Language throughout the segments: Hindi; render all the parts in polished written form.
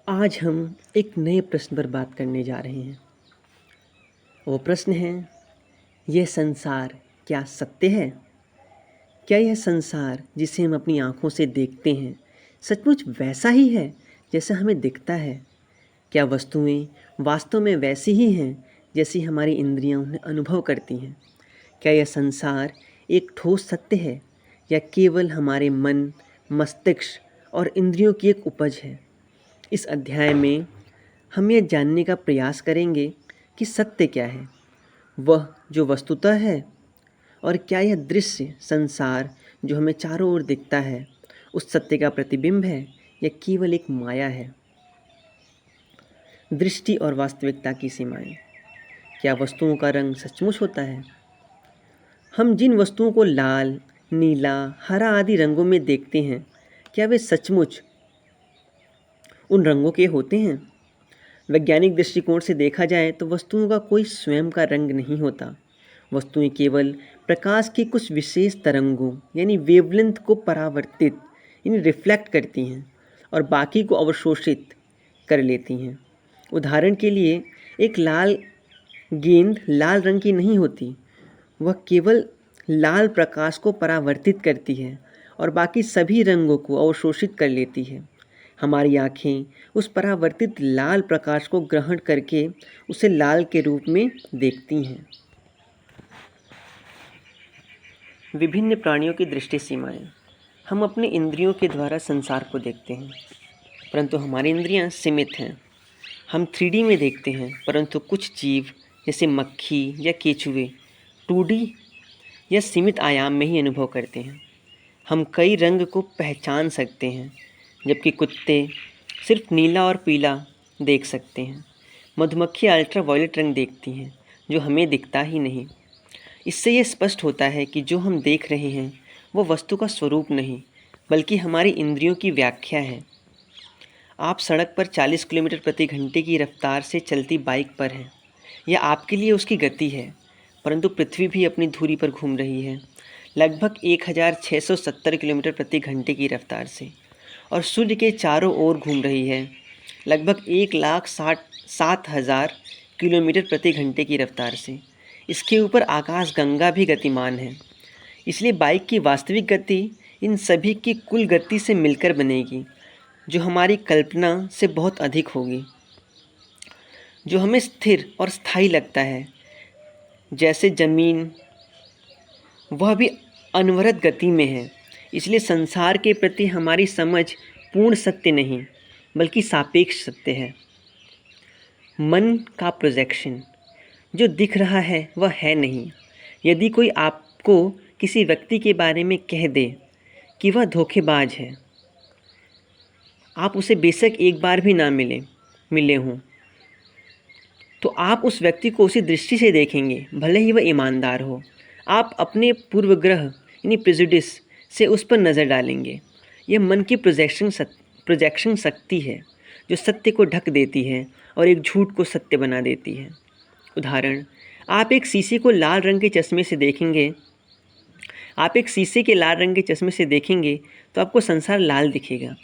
आज हम एक नए प्रश्न पर बात करने जा रहे हैं। वो प्रश्न है, यह संसार क्या सत्य है? क्या यह संसार जिसे हम अपनी आँखों से देखते हैं सचमुच वैसा ही है जैसा हमें दिखता है? क्या वस्तुएं वास्तव में वैसी ही हैं जैसी हमारी इंद्रियां उन्हें अनुभव करती हैं? क्या यह संसार एक ठोस सत्य है या केवल हमारे मन, मस्तिष्क और इंद्रियों की एक उपज है? इस अध्याय में हम यह जानने का प्रयास करेंगे कि सत्य क्या है, वह जो वस्तुतः है, और क्या यह दृश्य संसार जो हमें चारों ओर दिखता है उस सत्य का प्रतिबिंब है या केवल एक माया है। दृष्टि और वास्तविकता की सीमाएं। क्या वस्तुओं का रंग सचमुच होता है? हम जिन वस्तुओं को लाल, नीला, हरा आदि रंगों में देखते हैं, क्या वे सचमुच उन रंगों के होते हैं? वैज्ञानिक दृष्टिकोण से देखा जाए तो वस्तुओं का कोई स्वयं का रंग नहीं होता। वस्तुएं केवल प्रकाश की कुछ विशेष तरंगों यानी वेवलेंथ को परावर्तित यानी रिफ्लेक्ट करती हैं और बाकी को अवशोषित कर लेती हैं। उदाहरण के लिए एक लाल गेंद लाल रंग की नहीं होती, वह केवल लाल प्रकाश को परावर्तित करती है और बाकी सभी रंगों को अवशोषित कर लेती है। हमारी आँखें उस परावर्तित लाल प्रकाश को ग्रहण करके उसे लाल के रूप में देखती हैं। विभिन्न प्राणियों की दृष्टि सीमाएं। हम अपने इंद्रियों के द्वारा संसार को देखते हैं, परंतु हमारी इंद्रियां सीमित हैं। हम 3D में देखते हैं, परंतु कुछ जीव जैसे मक्खी या केचुए 2D या सीमित आयाम में ही अनुभव करते हैं। हम कई रंग को पहचान सकते हैं, जबकि कुत्ते सिर्फ नीला और पीला देख सकते हैं। मधुमक्खी अल्ट्रा वायलेट रंग देखती हैं, जो हमें दिखता ही नहीं। इससे यह स्पष्ट होता है कि जो हम देख रहे हैं वो वस्तु का स्वरूप नहीं, बल्कि हमारी इंद्रियों की व्याख्या है। आप सड़क पर 40 किलोमीटर प्रति घंटे की रफ्तार से चलती बाइक पर हैं। यह आपके लिए उसकी गति है, परंतु पृथ्वी भी अपनी धुरी पर घूम रही है, लगभग 1670 किलोमीटर प्रति घंटे की रफ्तार से, और सूर्य के चारों ओर घूम रही है, लगभग 1,67,000 किलोमीटर प्रति घंटे की रफ्तार से। इसके ऊपर आकाश गंगा भी गतिमान है। इसलिए बाइक की वास्तविक गति इन सभी की कुल गति से मिलकर बनेगी, जो हमारी कल्पना से बहुत अधिक होगी। जो हमें स्थिर और स्थायी लगता है, जैसे जमीन, वह भी अनवरत गति में है। इसलिए संसार के प्रति हमारी समझ पूर्ण सत्य नहीं, बल्कि सापेक्ष सत्य है। मन का प्रोजेक्शन। जो दिख रहा है वह है नहीं। यदि कोई आपको किसी व्यक्ति के बारे में कह दे कि वह धोखेबाज है, आप उसे बेशक एक बार भी ना मिले हों, तो आप उस व्यक्ति को उसी दृष्टि से देखेंगे, भले ही वह ईमानदार हो। आप अपने पूर्वग्रह यानी प्रेजुडिस से उस पर नज़र डालेंगे। यह मन की प्रोजेक्शन शक्ति है, जो सत्य को ढक देती है और एक झूठ को सत्य बना देती है। उदाहरण, आप एक शीशे को लाल रंग के चश्मे से देखेंगे। आप एक शीशे के लाल रंग के चश्मे से देखेंगे तो आपको संसार लाल दिखेगा,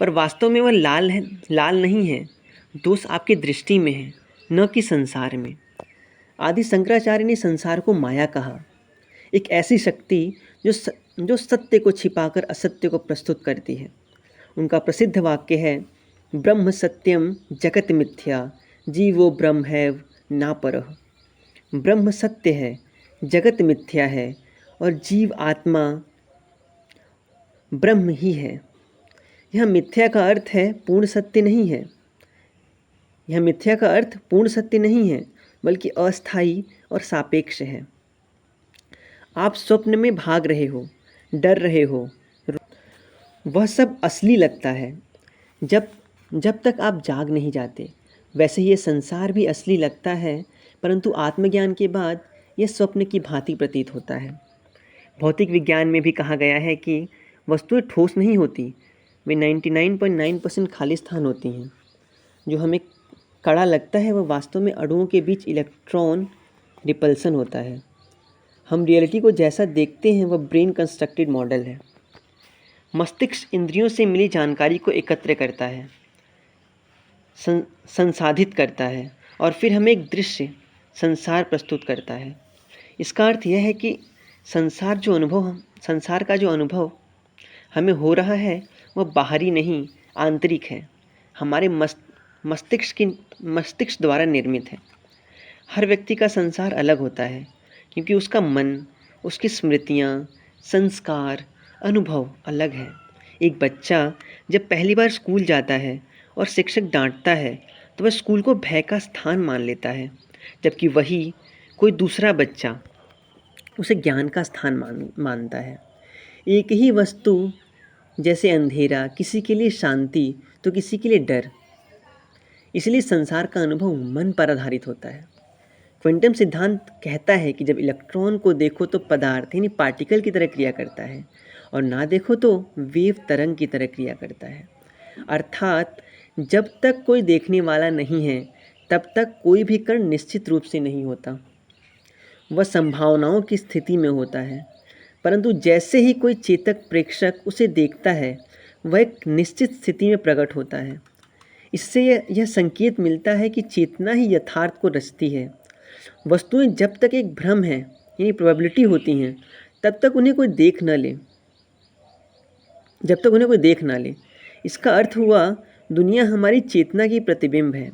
पर वास्तव में वह लाल नहीं है। दोष आपकी दृष्टि में है, न कि संसार में। आदि शंकराचार्य ने संसार को माया कहा, एक ऐसी शक्ति जो सत्य को छिपाकर असत्य को प्रस्तुत करती है। उनका प्रसिद्ध वाक्य है, ब्रह्म सत्यम जगत मिथ्या, जीवो ब्रह्म हैव ना परः। ब्रह्म सत्य है, जगत मिथ्या है और जीव आत्मा ब्रह्म ही है। यह मिथ्या का अर्थ है पूर्ण सत्य नहीं है। यह मिथ्या का अर्थ पूर्ण सत्य नहीं है, बल्कि अस्थायी और सापेक्ष है। आप स्वप्न में भाग रहे हो, डर रहे हो, वह सब असली लगता है जब तक आप जाग नहीं जाते। वैसे ही ये संसार भी असली लगता है, परंतु आत्मज्ञान के बाद यह स्वप्न की भांति प्रतीत होता है। भौतिक विज्ञान में भी कहा गया है कि वस्तुएं ठोस नहीं होती, वे 99.9% खाली स्थान होती हैं। जो हमें कड़ा लगता है वह वास्तव में अणुओं के बीच इलेक्ट्रॉन रिपल्सन होता है। हम रियलिटी को जैसा देखते हैं वह ब्रेन कंस्ट्रक्टेड मॉडल है। मस्तिष्क इंद्रियों से मिली जानकारी को एकत्र करता है। संसाधित करता है और फिर हमें एक दृश्य संसार प्रस्तुत करता है। इसका अर्थ यह है कि संसार का जो अनुभव हमें हो रहा है वह बाहरी नहीं, आंतरिक है, हमारे मस्तिष्क द्वारा निर्मित है। हर व्यक्ति का संसार अलग होता है क्योंकि उसका मन, उसकी स्मृतियाँ, संस्कार, अनुभव अलग है। एक बच्चा जब पहली बार स्कूल जाता है और शिक्षक डांटता है तो वह स्कूल को भय का स्थान मान लेता है, जबकि वही कोई दूसरा बच्चा उसे ज्ञान का स्थान मानता है। एक ही वस्तु जैसे अंधेरा किसी के लिए शांति तो किसी के लिए डर। इसलिए संसार का अनुभव मन पर आधारित होता है। क्वांटम सिद्धांत कहता है कि जब इलेक्ट्रॉन को देखो तो पदार्थ यानी पार्टिकल की तरह क्रिया करता है और ना देखो तो वेव तरंग की तरह क्रिया करता है। अर्थात जब तक कोई देखने वाला नहीं है तब तक कोई भी कण निश्चित रूप से नहीं होता, वह संभावनाओं की स्थिति में होता है। परंतु जैसे ही कोई चेतक प्रेक्षक उसे देखता है वह एक निश्चित स्थिति में प्रकट होता है। इससे यह संकेत मिलता है कि चेतना ही यथार्थ को रचती है। वस्तुएं जब तक एक भ्रम है यानी प्रोबेबिलिटी होती हैं तब तक उन्हें कोई देख ना ले। इसका अर्थ हुआ दुनिया हमारी चेतना की प्रतिबिंब है।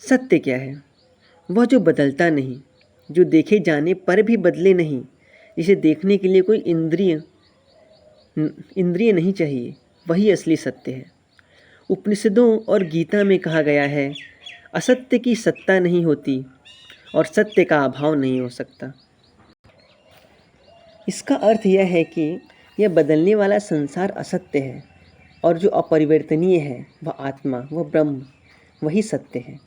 सत्य क्या है? वह जो बदलता नहीं, जो देखे जाने पर भी बदले नहीं, जिसे देखने के लिए कोई इंद्रिय नहीं चाहिए, वही असली सत्य है। उपनिषदों और गीता में कहा गया है, असत्य की सत्ता नहीं होती और सत्य का अभाव नहीं हो सकता। इसका अर्थ यह है कि यह बदलने वाला संसार असत्य है और जो अपरिवर्तनीय है वह आत्मा, वह ब्रह्म, वही सत्य है।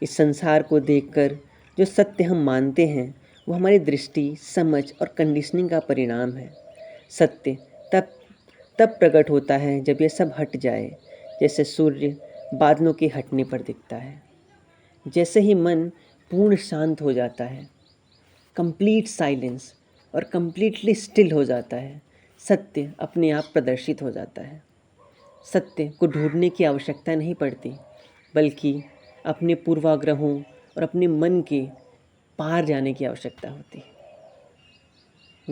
इस संसार को देखकर जो सत्य हम मानते हैं वो हमारी दृष्टि, समझ और कंडीशनिंग का परिणाम है। सत्य तब प्रकट होता है जब यह सब हट जाए, जैसे सूर्य बादलों के हटने पर दिखता है। जैसे ही मन पूर्ण शांत हो जाता है, कंप्लीट साइलेंस, और कंप्लीटली स्टिल हो जाता है, सत्य अपने आप प्रदर्शित हो जाता है। सत्य को ढूंढने की आवश्यकता नहीं पड़ती, बल्कि अपने पूर्वाग्रहों और अपने मन के पार जाने की आवश्यकता होती है।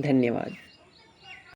धन्यवाद।